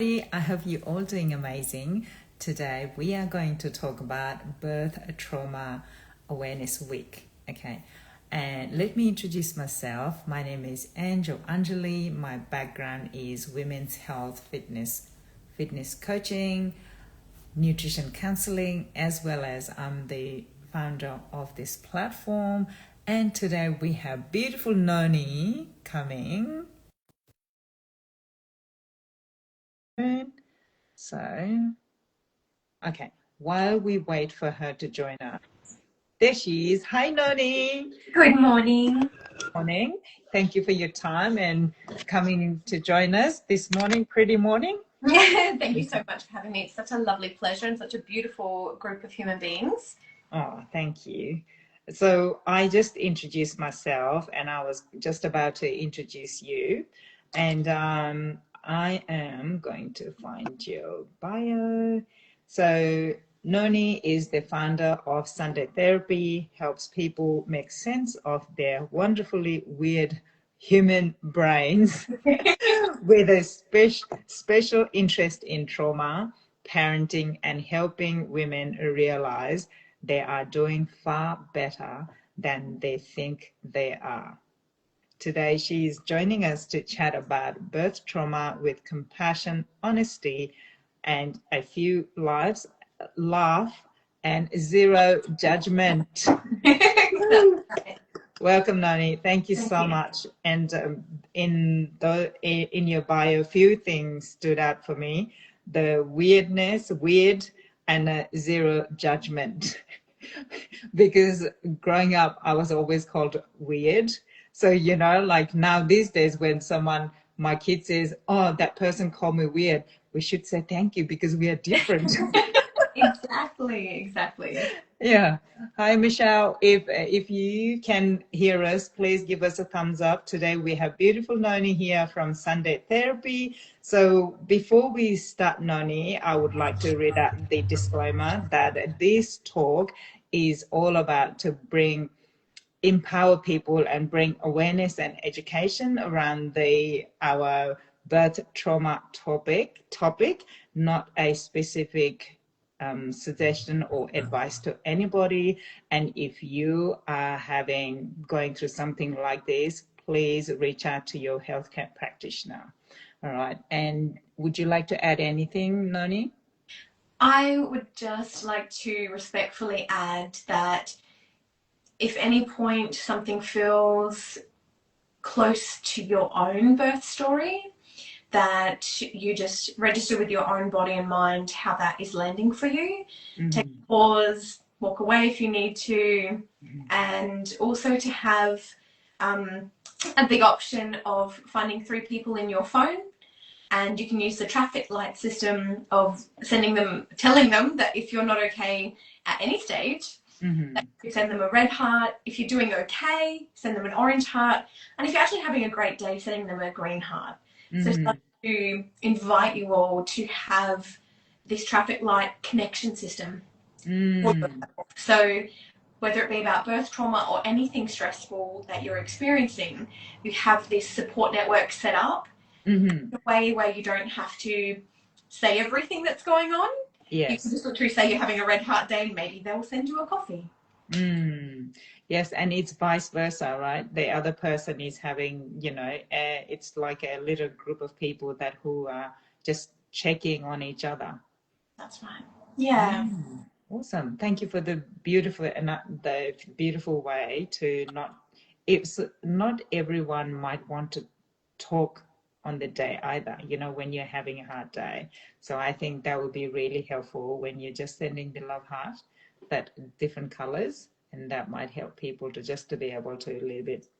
I hope you're all doing amazing. Today we are going to talk about Birth Trauma Awareness Week. Okay, and let me introduce myself. My name is Angel Anjali. My background is women's health, fitness coaching, nutrition counseling, as well as I'm the founder of this platform. And today we have beautiful Noni coming. So, okay, while we wait for her to join us, there she is. Hi, Noni. Good morning. Morning. Thank you for your time and coming to join us this morning, pretty morning. Thank you so much for having me. It's such a lovely pleasure and such a beautiful group of human beings. Oh, thank you. So I just introduced myself and I was just about to introduce you. And I am going to find your bio. So Noni is the founder of Sunday Therapy, helps people make sense of their wonderfully weird human brains with a special interest in trauma, parenting, and helping women realize they are doing far better than they think they are. Today, she is joining us to chat about birth trauma with compassion, honesty, and a few laugh, and zero judgment. Welcome, Noni. Thank you so much. And in your bio, a few things stood out for me: the weird, and zero judgment. Because growing up, I was always called weird. So, like now these days when my kid says, oh, that person called me weird, we should say thank you because we are different. Exactly. Yeah. Hi, Michelle. If you can hear us, please give us a thumbs up. Today we have beautiful Noni here from Sunday Therapy. So before we start, Noni, I would like to read out the disclaimer that this talk is all about to empower people and bring awareness and education around our birth trauma topic, not a specific suggestion or advice to anybody. And if you are going through something like this, please reach out to your healthcare practitioner. All right. And would you like to add anything, Noni? I would just like to respectfully add that if any point something feels close to your own birth story, that you just register with your own body and mind how that is landing for you. Mm-hmm. Take a pause, walk away if you need to, and also to have the option of finding 3 people in your phone, and you can use the traffic light system of telling them that if you're not okay at any stage, you send them a red heart. If you're doing okay, send them an orange heart. And if you're actually having a great day, sending them a green heart. So I'd like to invite you all to have this traffic light connection system. So whether it be about birth trauma or anything stressful that you're experiencing, you have this support network set up in a way where you don't have to say everything that's going on. Yes. You can just literally say you're having a red heart day, maybe they'll send you a coffee. Yes, and it's vice versa, right? The other person is having, it's like a little group of people who are just checking on each other. That's right. Yeah. Awesome. Thank you for the beautiful way to not everyone might want to talk on the day either, when you're having a hard day. So I think that would be really helpful when you're just sending the love heart, that different colors, and that might help people to be able to a little bit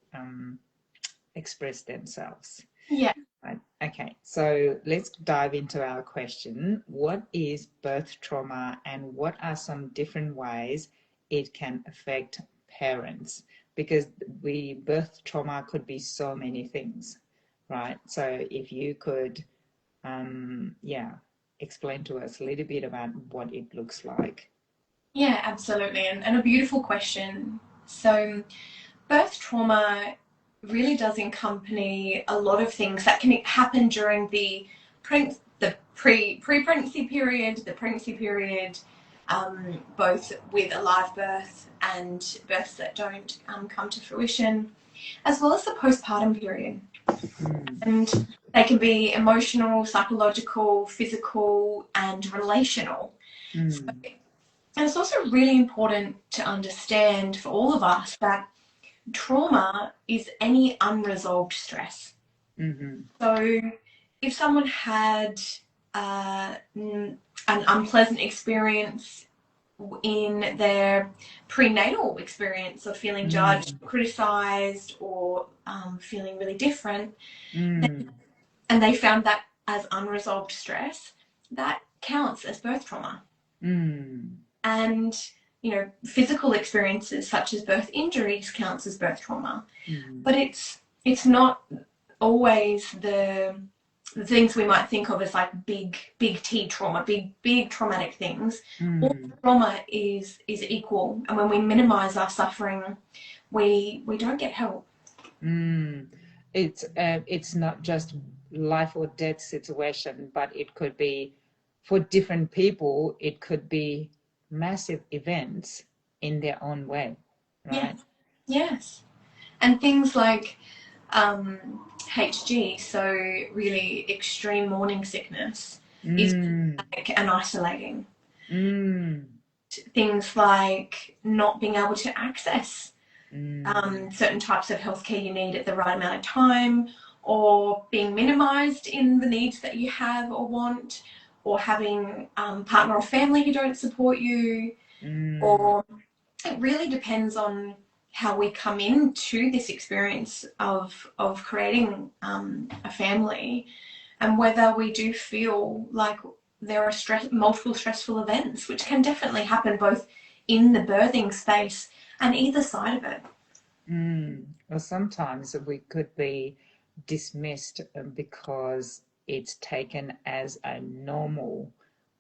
express themselves. Yeah. Right. Okay, so let's dive into our question. What is birth trauma and what are some different ways it can affect parents? Because birth trauma could be so many things, right? So if you could, explain to us a little bit about what it looks like. Yeah, absolutely. And a beautiful question. So birth trauma really does accompany a lot of things that can happen during the pre-pregnancy period, the pregnancy period, both with a live birth and births that don't come to fruition, as well as the postpartum period. And they can be emotional, psychological, physical, and relational. So, and it's also really important to understand for all of us that trauma is any unresolved stress. So if someone had an unpleasant experience in their prenatal experience of feeling judged, criticized, or feeling really different, and they found that as unresolved stress, that counts as birth trauma. And physical experiences such as birth injuries counts as birth trauma. But it's not always the things we might think of as like big T trauma, big traumatic things. All trauma is equal, and when we minimize our suffering, we don't get help. It's not just life or death situation, but it could be, for different people, it could be massive events in their own way, right? Yes. And things like HG, so really extreme morning sickness, is like and isolating. Things like not being able to access certain types of healthcare you need at the right amount of time, or being minimized in the needs that you have or want, or having partner or family who don't support you, or it really depends on how we come into this experience of creating a family, and whether we do feel like there are multiple stressful events, which can definitely happen both in the birthing space and either side of it. Well, sometimes we could be dismissed because it's taken as a normal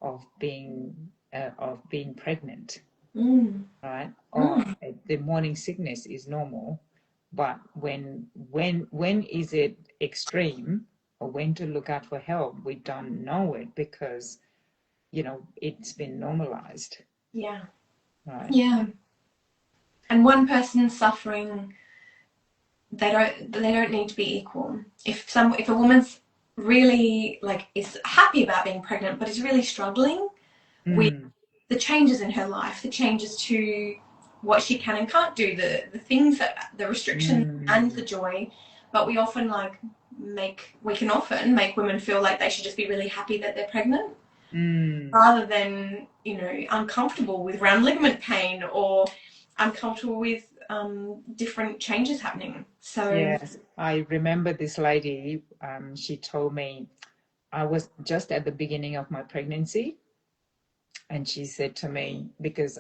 of being pregnant, right? Or the morning sickness is normal, but when is it extreme, or when to look out for help? We don't know it because it's been normalized. Yeah. Right. Yeah. And one person's suffering, they don't need to be equal. If a woman's really is happy about being pregnant but is really struggling with the changes in her life, the changes to what she can and can't do, the things that the restrictions and the joy, but we often can often make women feel like they should just be really happy that they're pregnant, rather than uncomfortable with round ligament pain or uncomfortable with different changes happening. So yes, I remember this lady. She told me, I was just at the beginning of my pregnancy, and she said to me, because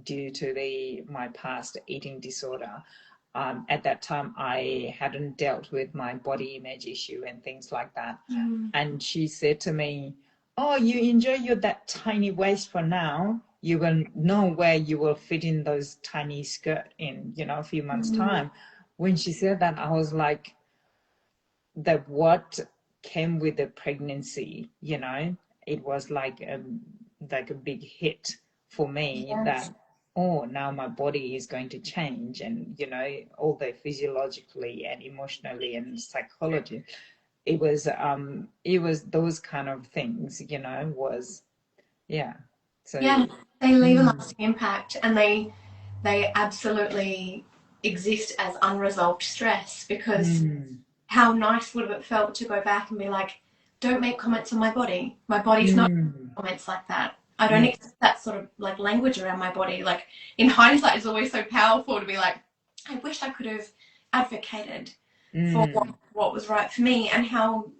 due to my past eating disorder, at that time I hadn't dealt with my body image issue and things like that. And she said to me, "Oh, you enjoy that tiny waist for now. You will know where you will fit in those tiny skirt in, a few months' time." When she said that, I was like, that what came with the pregnancy, it was like a big hit for me. Yes. That, oh, now my body is going to change, and all the physiologically and emotionally and psychology, it was those kind of things, was, yeah. So yeah, they leave a lasting impact, and they absolutely exist as unresolved stress, because how nice would have it felt to go back and be like, don't make comments on my body. My body's not comments like that. I don't accept that sort of language around my body. In hindsight, it's always so powerful to be like, I wish I could have advocated for what was right for me, and how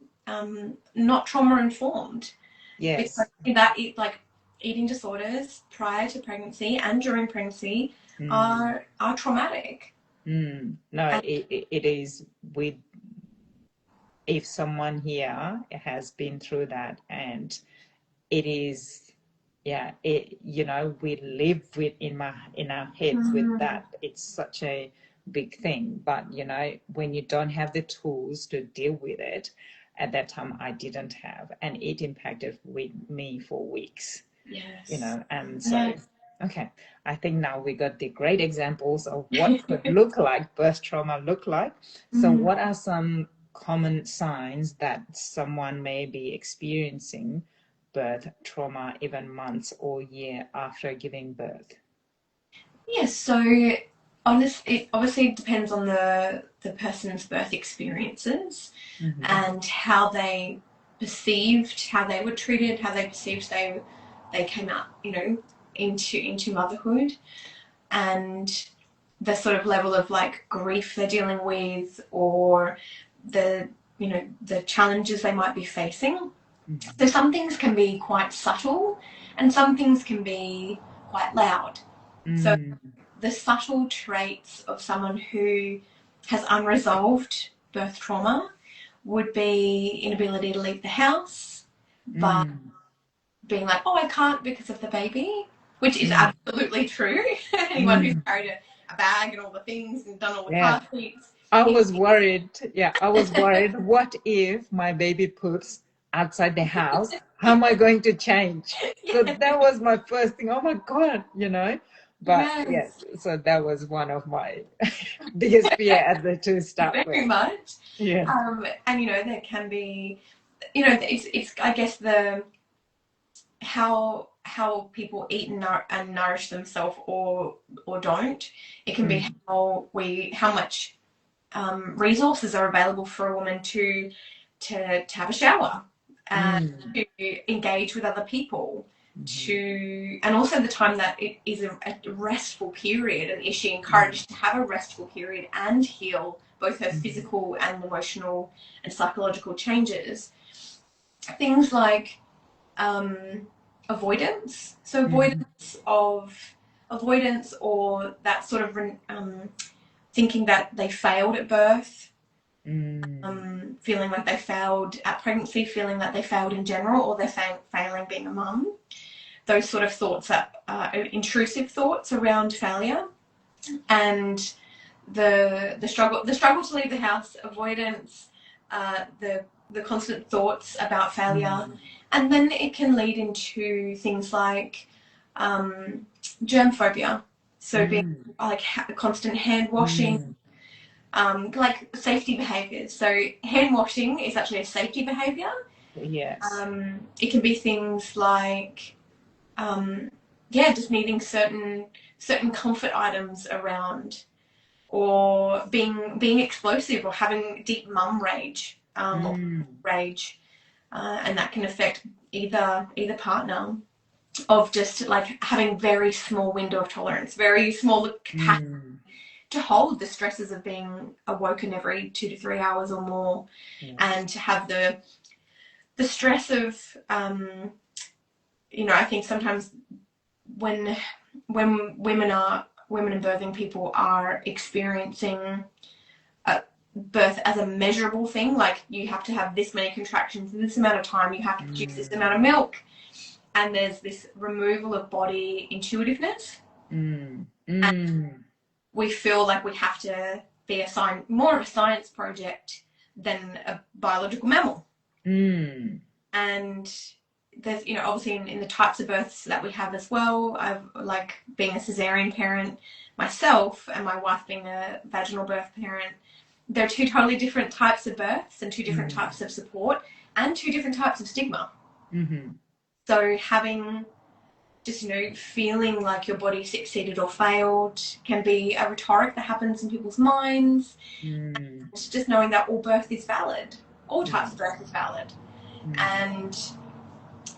not trauma informed. yes, because that eating disorders prior to pregnancy and during pregnancy are traumatic. No, it is. With, if someone here has been through that, and it is, yeah, we live in our heads with that. It's such a big thing, but when you don't have the tools to deal with it, at that time I didn't have, and it impacted with me for weeks, Yes. and so, Yes. okay, I think now we got the great examples of what could look like birth trauma look like. So Mm. what are some common signs that someone may be experiencing birth trauma even months or year after giving birth? Yes, so it obviously depends on the person's birth experiences and how they perceived how they were treated, how they perceived they came out, into motherhood, and the sort of level of like grief they're dealing with, or the the challenges they might be facing. So some things can be quite subtle, and some things can be quite loud. So Mm, the subtle traits of someone who has unresolved birth trauma would be inability to leave the house, but mm, being like, oh, I can't because of the baby, which is mm, absolutely true. Anyone who's mm. carried a bag and all the things and done all the Yeah, car seats. I was worried. Yeah, I was worried. What if my baby poops outside the house? How am I going to change? So that was my first thing. Oh my God, But yes, Yes, so that was one of my biggest fear at the to start very with. much. Yeah. And there can be, it's I guess the how people eat and nourish themselves or don't. It can be Mm, how much resources are available for a woman to have a shower and mm, to engage with other people, mhm, and also the time that it is a restful period, and is she mm, encouraged to have a restful period and heal both her mhm, physical and emotional and psychological changes. Things like avoidance. So mhm, avoidance or that sort of thinking that they failed at birth, mm, feeling like they failed at pregnancy, feeling that they failed in general, or they're failing being a mum. Those sort of thoughts are intrusive thoughts around failure, and the struggle to leave the house, avoidance, the constant thoughts about failure, mm, and then it can lead into things like germ phobia. So being mm, like constant hand washing, mm. like safety behaviors. So hand washing is actually a safety behavior. Yes. It can be things like yeah, just needing certain comfort items around, or being explosive, or having deep mum rage, or Mm, rage, and that can affect either partner, of just like having very small window of tolerance, very small capacity mm. to hold the stresses of being awoken every 2 to 3 hours or more, Yes. and to have the stress of I think sometimes when women and birthing people are experiencing birth as a measurable thing, like you have to have this many contractions in this amount of time, you have to produce this amount of Mm, milk, and there's this removal of body intuitiveness, mm, and mm, we feel like we have to be more of a science project than a biological mammal. mm. And there's obviously in the types of births that we have as well, I've like being a cesarean parent myself, and my wife being a vaginal birth parent, there are two totally different types of births and two different Mm, types of support and two different types of stigma. mhm, So having just feeling like your body succeeded or failed can be a rhetoric that happens in people's minds. mm, It's just knowing that all birth is valid, all types of yes, birth is valid. mm, And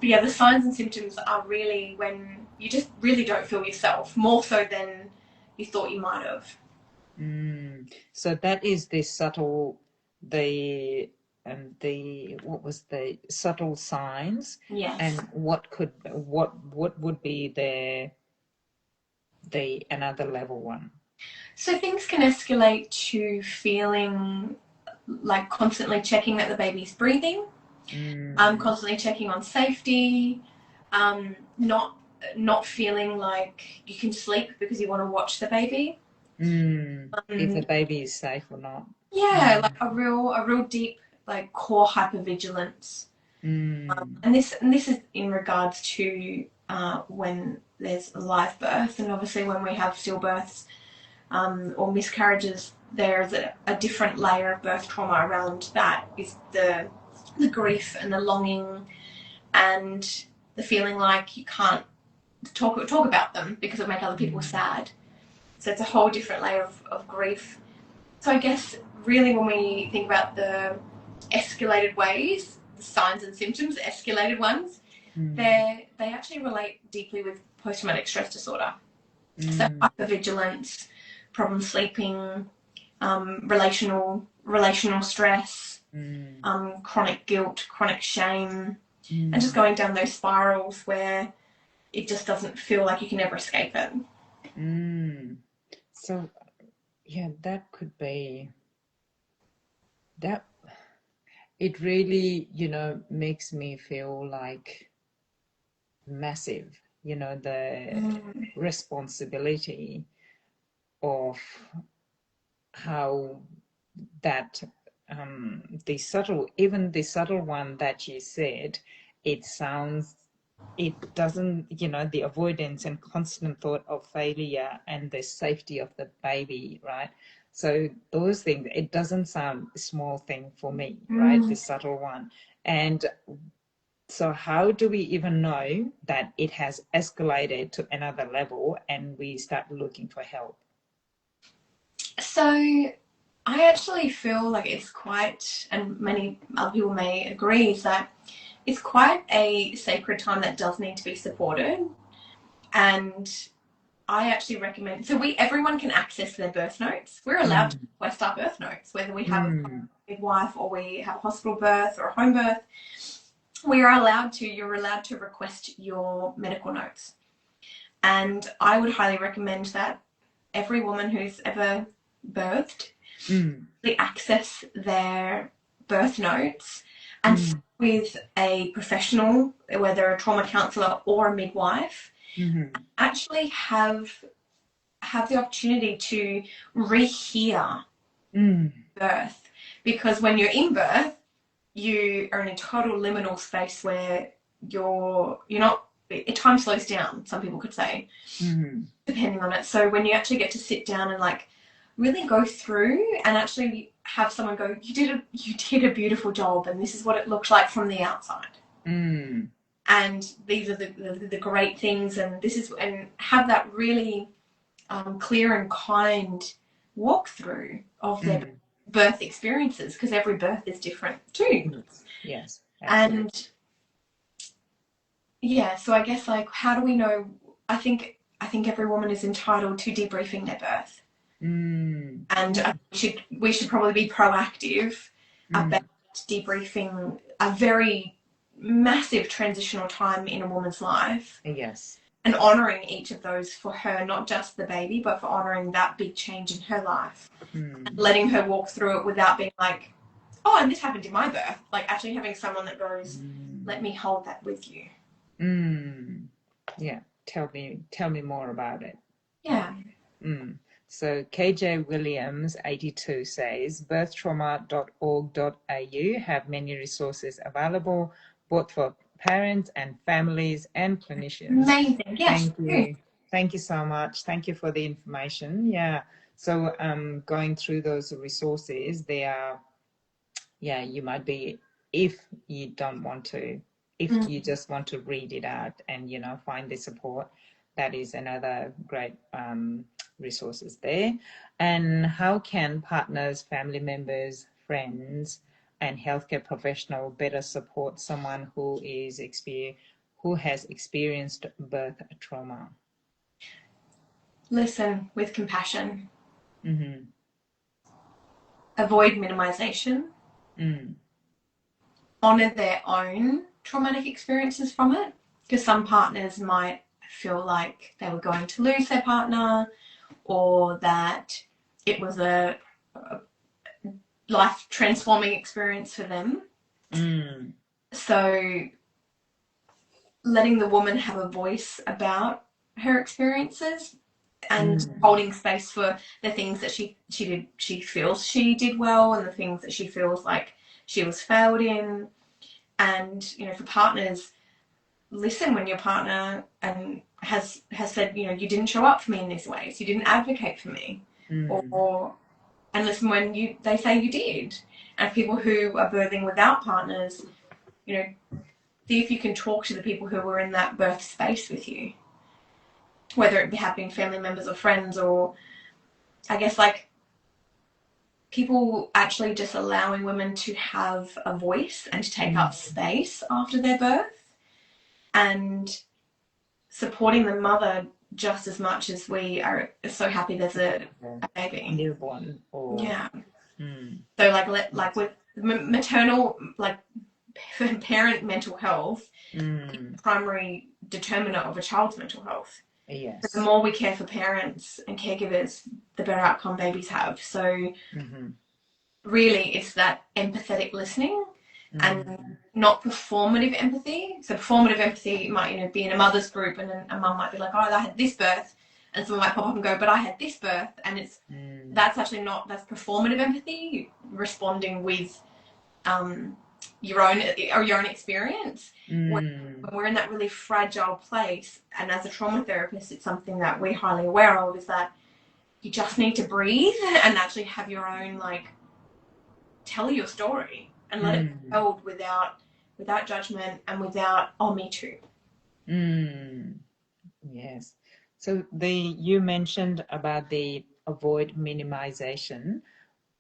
yeah, the signs and symptoms are really when you just really don't feel yourself, more so than you thought you might have. mm. So that is the subtle, the the what was the subtle signs, and Yes. what would be the another level one? So things can escalate to feeling like constantly checking that the baby's breathing, Mm, constantly checking on safety, not feeling like you can sleep because you want to watch the baby. mm. If the Um, baby is safe or not. yeah, like Mm, a real deep. like core hypervigilance. And this is in regards to when there's live birth, and obviously when we have stillbirths or miscarriages, there's a different layer of birth trauma around that. Is the grief and the longing and the feeling like you can't talk about them because it will make other people sad. So it's a whole different layer of grief. So I guess really when we think about the escalated ways, the signs and symptoms, the escalated ones, they actually relate deeply with post-traumatic stress disorder. So hypervigilance, problem sleeping, relational stress, chronic guilt, chronic shame, and just going down those spirals where it just doesn't feel like you can ever escape it. So, yeah, that could be that. It really, makes me feel like massive, the responsibility of how that the subtle one that you said, it doesn't, the avoidance and constant thought of failure and the safety of the baby, right? So those things, it doesn't sound a small thing for me, right? The subtle one. And so how do we even know that it has escalated to another level and we start looking for help? So I actually feel like it's quite, and many other people may agree, is that it's quite a sacred time that does need to be supported. And I actually recommend, so everyone can access their birth notes. We're allowed to request our birth notes, whether we have a midwife or we have a hospital birth or a home birth. You're allowed to request your medical notes. And I would highly recommend that every woman who's ever birthed they access their birth notes and with a professional, whether a trauma counsellor or a midwife, actually have the opportunity to rehear birth. Because when you're in birth, you are in a total liminal space where you're not, time slows down, some people could say, depending on it. So when you actually get to sit down and like really go through and actually have someone go, you did a beautiful job, and this is what it looked like from the outside. And these are the great things, and have that really clear and kind walkthrough of their birth experiences, because every birth is different too. Yes. Absolutely. And yeah, so I guess like, how do we know? I think every woman is entitled to debriefing their birth. And we should probably be proactive about debriefing a very massive transitional time in a woman's life. Yes. And honouring each of those for her, not just the baby, but for honouring that big change in her life. And letting her walk through it without being like, oh, and this happened in my birth. Like actually having someone that goes, let me hold that with you. Yeah. Tell me more about it. Yeah. So KJ Williams 82 says birthtrauma.org.au have many resources available both for parents and families and clinicians. Amazing. Yes. Thank you so much. Thank you for the information. Yeah. So going through those resources, they are, you might be, if you don't want to, if you just want to read it out and find the support, that is another great resources there. And how can partners, family members, friends, and healthcare professional better support someone who has experienced birth trauma? Listen with compassion. Avoid minimization. Honor their own traumatic experiences from it, because some partners might feel like they were going to lose their partner, or that it was a life transforming experience for them. So letting the woman have a voice about her experiences and holding space for the things that she feels she did well, and the things that she feels like she was failed in. And, you know, for partners, listen when your partner has said, you know, you didn't show up for me in these ways, you didn't advocate for me, or and listen when they say you did. And people who are birthing without partners, you know, see if you can talk to the people who were in that birth space with you, whether it be having family members or friends, or I guess like people actually just allowing women to have a voice and to take up space after their birth, and supporting the mother just as much as we are so happy there's a baby. Newborn. Or, yeah. So like with maternal, like parent mental health, primary determinant of a child's mental health. Yes. The more we care for parents and caregivers, the better outcome babies have. So really it's that empathetic listening and not performative empathy. So performative empathy might, you know, be in a mother's group, and then a mum might be like, oh, I had this birth, and someone might pop up and go, but I had this birth, and it's that's actually not, that's performative empathy, responding with your own experience. When we're in that really fragile place, and as a trauma therapist, it's something that we're highly aware of, is that you just need to breathe and actually have your own, like, tell your story and let it be told without judgment and without, oh, me too. Yes. So you mentioned about the avoid minimization.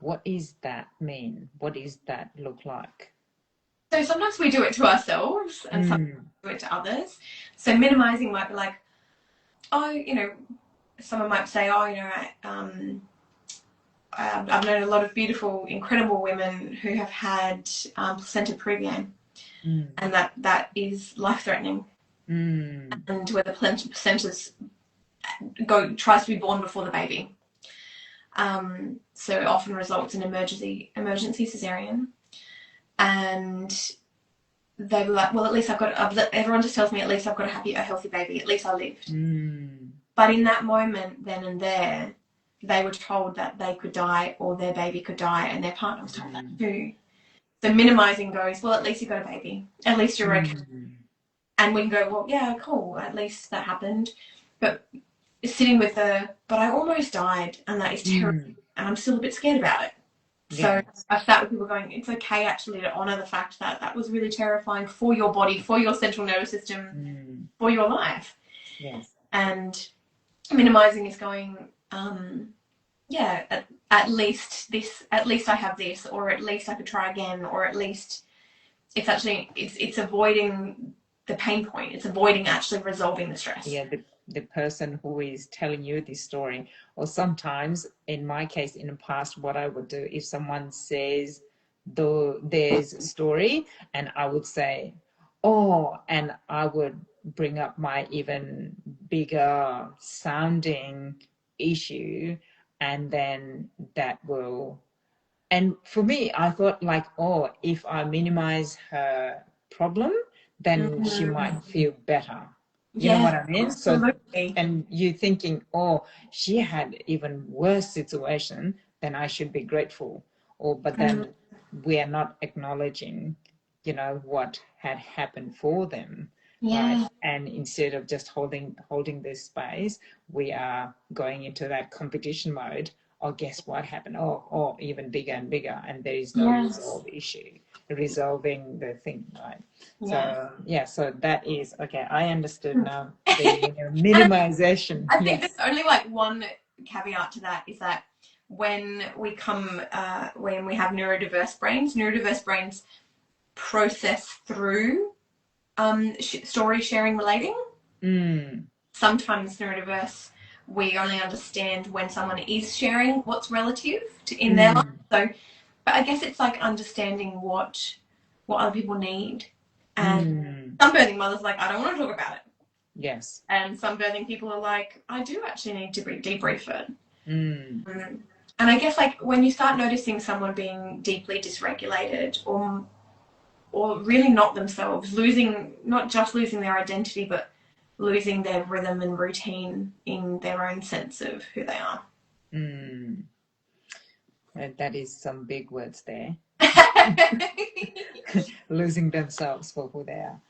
What is that mean? What does that look like? So sometimes we do it to ourselves and sometimes we do it to others. So minimizing might be like, oh, you know, someone might say, oh, you know, I've known a lot of beautiful, incredible women who have had placenta previa, and that is life-threatening, and where the placenta tries to be born before the baby, so it often results in emergency cesarean, and they were like, well, at least everyone just tells me at least I've got a healthy baby, at least I lived. But in that moment, then and there, they were told that they could die or their baby could die, and their partner was told that too. So minimizing goes, well, at least you got a baby. At least you're okay. And we can go, well, yeah, cool, at least that happened. But sitting with but I almost died, and that is terrible, and I'm still a bit scared about it. So I've sat with people going, it's okay actually to honour the fact that that was really terrifying for your body, for your central nervous system, for your life. Yes. And minimizing is going, at least I have this, or at least I could try again, or at least it's avoiding the pain point. It's avoiding actually resolving the stress. Yeah, the person who is telling you this story, or sometimes in my case in the past, what I would do if someone says there's a story, and I would say, oh, and I would bring up my even bigger sounding issue, and then that will, and for me I thought like, oh, if I minimize her problem, then she might feel better. You know what I mean? Absolutely. So, and you thinking, oh, she had even worse situation, then I should be grateful. But then we are not acknowledging, you know, what had happened for them. Yeah. Right? And instead of just holding this space, we are going into that competition mode. Oh, guess what happened? Oh, even bigger and bigger, and there is no resolving the thing, right? So that is okay. I understood now the minimization. I think there's only like one caveat to that, is that when we have neurodiverse brains process through story sharing relating. Sometimes neurodiverse, we only understand when someone is sharing what's relative in their life. So, but I guess it's like understanding what other people need. And some birthing mothers are like, I don't want to talk about it. Yes. And some birthing people are like, I do actually need to debrief it. And I guess like when you start noticing someone being deeply dysregulated or really not themselves, not just losing their identity, but losing their rhythm and routine in their own sense of who they are. That is some big words there. losing themselves for who they are.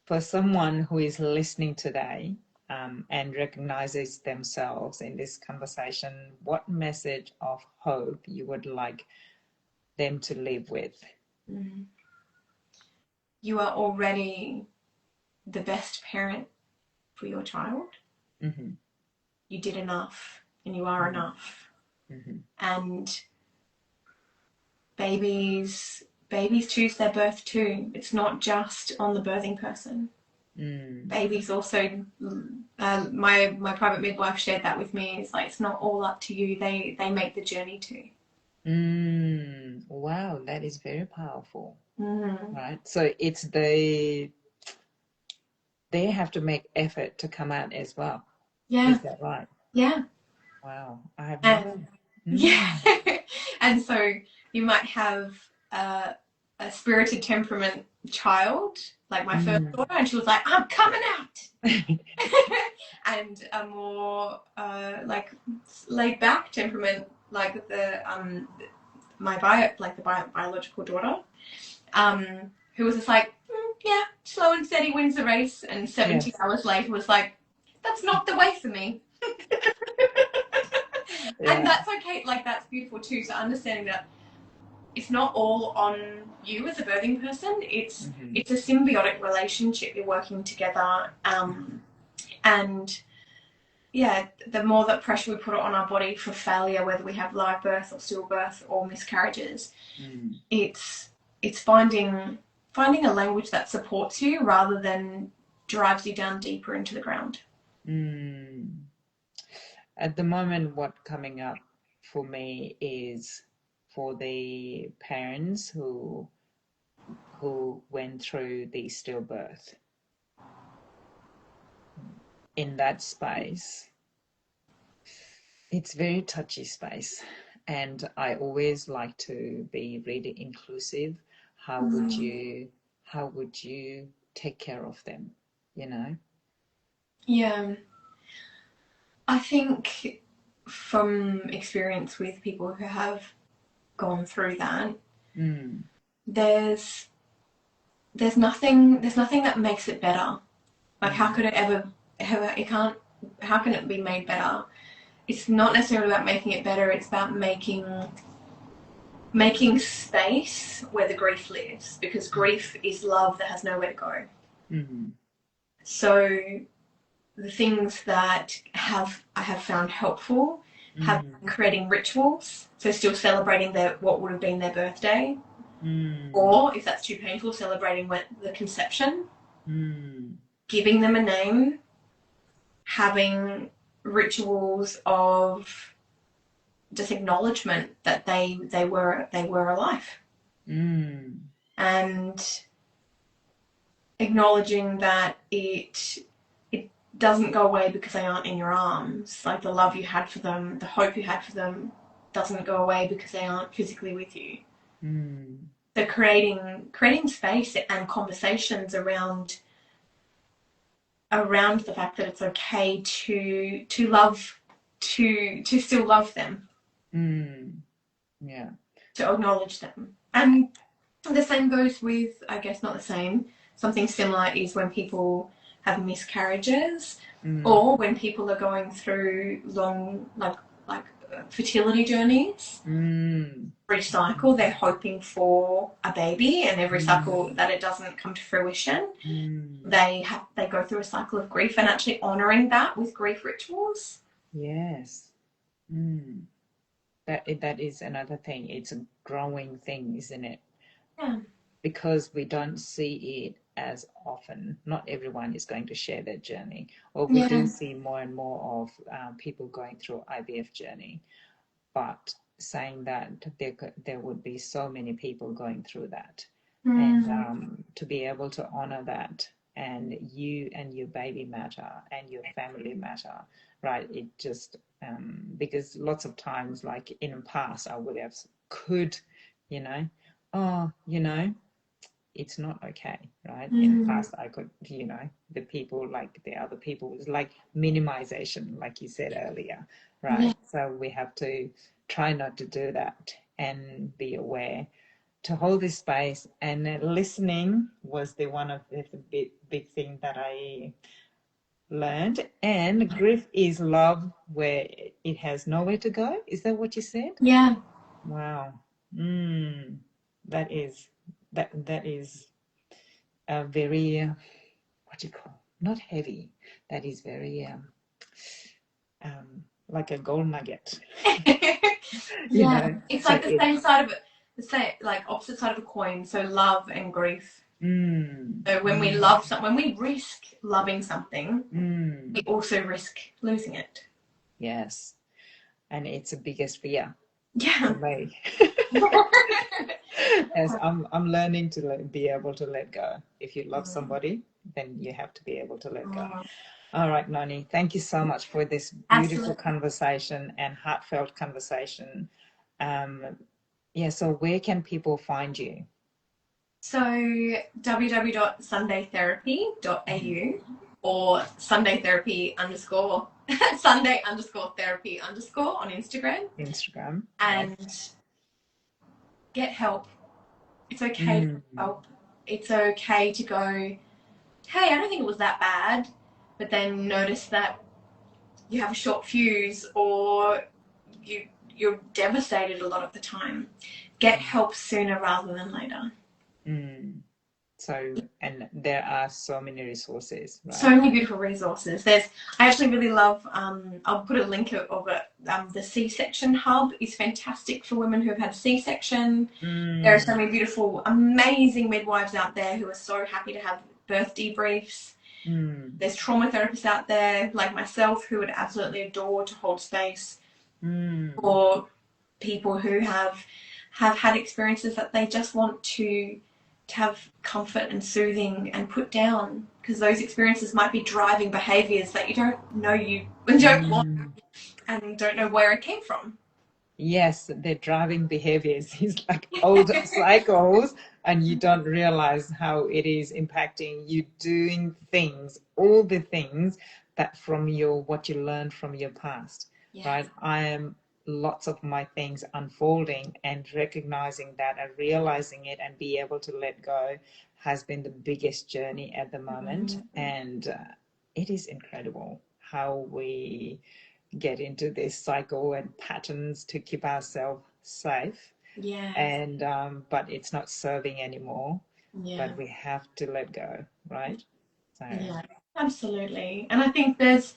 For someone who is listening today and recognizes themselves in this conversation, what message of hope you would like them to live with? You are already the best parent for your child. Mm-hmm. You did enough, and you are enough. Mm-hmm. And babies choose their birth too. It's not just on the birthing person. Babies also, my private midwife shared that with me. It's like, it's not all up to you. They make the journey too. Wow, that is very powerful. Mm. Right. So it's they have to make effort to come out as well. Yeah. Is that right? Yeah. Wow. I have And never. yeah. And so you might have a spirited temperament child, like my first daughter, and she was like, I'm coming out. And a more like laid back temperament, like the biological daughter, who was just like, yeah, slow and steady wins the race, and 70 hours later was like, that's not the way for me. And that's okay, like that's beautiful too. So understanding that it's not all on you as a birthing person. It's a symbiotic relationship. You're working together, and yeah, the more that pressure we put on our body for failure, whether we have live birth or stillbirth or miscarriages, it's finding a language that supports you rather than drives you down deeper into the ground. At the moment, what's coming up for me is for the parents who went through the stillbirth. In that space, it's very touchy space, and I always like to be really inclusive. How would you take care of them, you know? Yeah, I think from experience with people who have gone through that, there's nothing that makes it better. Like, how could it ever how can it be made better? It's not necessarily about making it better. It's about making space where the grief lives, because grief is love that has nowhere to go. So the things that I have found helpful have been creating rituals. So still celebrating what would have been their birthday, or if that's too painful, celebrating the conception, giving them a name, having rituals of just acknowledgement that they were alive, and acknowledging that it doesn't go away because they aren't in your arms. Like, the love you had for them, the hope you had for them, doesn't go away because they aren't physically with you. So creating space and conversations around the fact that it's okay to love, to still love them. Yeah. To acknowledge them. And the same goes with, I guess not the same, something similar is when people have miscarriages, or when people are going through long, like fertility journeys. Every cycle they're hoping for a baby, and every cycle that it doesn't come to fruition, they go through a cycle of grief, and actually honouring that with grief rituals. Yes. That is another thing. It's a growing thing, isn't it? Yeah. Because we don't see it as often. Not everyone is going to share their journey, or we do see more and more of people going through IVF journey. But saying that, there would be so many people going through that, and to be able to honor that, and you and your baby matter, and your family matter, right? It just because lots of times, like in the past, I would have it's not okay, right? In the past, I could, the people, like the other people, was like minimization, like you said earlier, right? So we have to try not to do that, and be aware, to hold this space. And listening was the one of the big thing that I learned. And grief is love where it has nowhere to go. Is that what you said? Yeah. Wow. Mm, that is that is a very what do you call, not heavy. That is very like a gold nugget. You Yeah, know. it's So like the same side of it, the same, like opposite side of a coin. So love and grief. So when we love when we risk loving something, we also risk losing it. Yes, and it's the biggest fear Yeah. for me. As I'm learning to be able to let go. If you love somebody, then you have to be able to let go. All right, Noni, thank you so much for this beautiful Absolutely. conversation and heartfelt conversation. Yeah, so where can people find you? So www.sundaytherapy.au or Sunday underscore Sunday underscore therapy underscore on Instagram, Instagram, right? and get help. It's okay to get help. It's okay to go, hey, I don't think it was that bad, but then notice that you have a short fuse or you're devastated a lot of the time. Get help sooner rather than later. So, and there are so many resources, So right? many beautiful resources. I actually really love, I'll put a link of it. The C-section hub is fantastic for women who have had C-section. There are so many beautiful, amazing midwives out there who are so happy to have birth debriefs. There's trauma therapists out there like myself who would absolutely adore to hold space for people who have had experiences that they just want to have comfort and soothing and put down, because those experiences might be driving behaviors that you don't know you don't want and don't know where it came from. Yes, the driving behaviors is like old cycles, and you don't realize how it is impacting you doing things, all the things that from your what you learned from your past, Yes. right? I am lots of my things unfolding and recognizing that and realizing it and be able to let go has been the biggest journey at the moment. And it is incredible how we get into this cycle and patterns to keep ourselves safe. Yes. And but it's not serving anymore. Yeah. But we have to let go, right? So Yeah, absolutely. And I think there's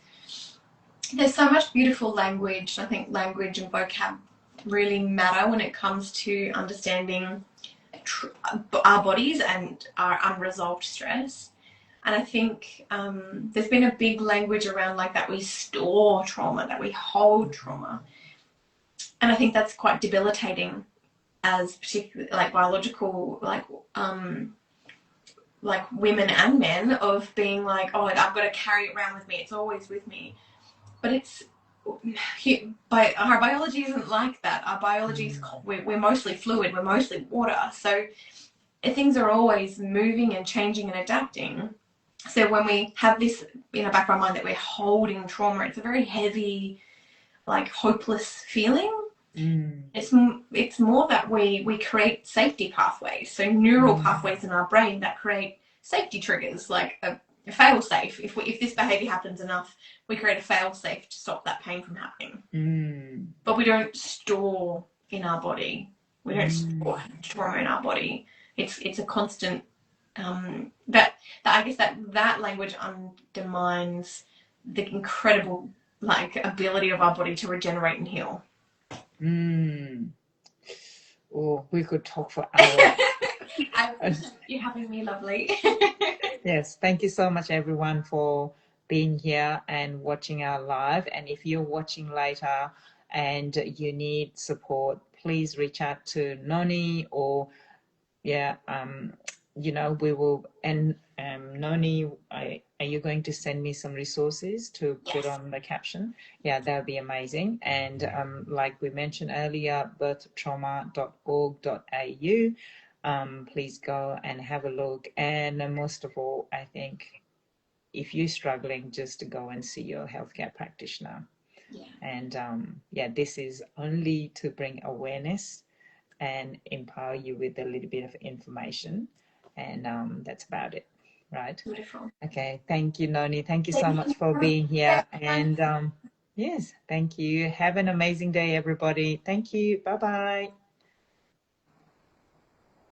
so much beautiful language. I think language and vocab really matter when it comes to understanding our bodies and our unresolved stress. And I think there's been a big language around like that we store trauma, that we hold trauma. And I think that's quite debilitating as particularly like biological, like women and men, of being like, oh, I've got to carry it around with me. It's always with me. But our biology isn't like that. Our biology is, we're mostly fluid. We're mostly water. So things are always moving and changing and adapting. So when we have this in the back of our mind that we're holding trauma, it's a very heavy, like hopeless feeling. It's more that we create safety pathways, so neural pathways in our brain that create safety triggers, like a fail safe. If this behavior happens enough, we create a fail safe to stop that pain from happening. But we don't store in our body. We don't store trauma in our body. It's a constant. That I guess that language undermines the incredible like ability of our body to regenerate and heal. Oh, we could talk for hours. I appreciate you having me, lovely. Yes, thank you so much, everyone, for being here and watching our live. And if you're watching later and you need support, please reach out to Noni or yeah, we will. And Noni, are you going to send me some resources to put Yes. on the caption? Yeah, that would be amazing. And like we mentioned earlier, birthtrauma.org.au. Please go and have a look. And most of all, I think if you're struggling, just to go and see your healthcare practitioner. Yeah. And this is only to bring awareness and empower you with a little bit of information. And that's about it, right? Beautiful. Okay, thank you, Noni. Thank you so Thank much you. for being here. And yes, thank you. Have an amazing day, everybody. Thank you. Bye-bye.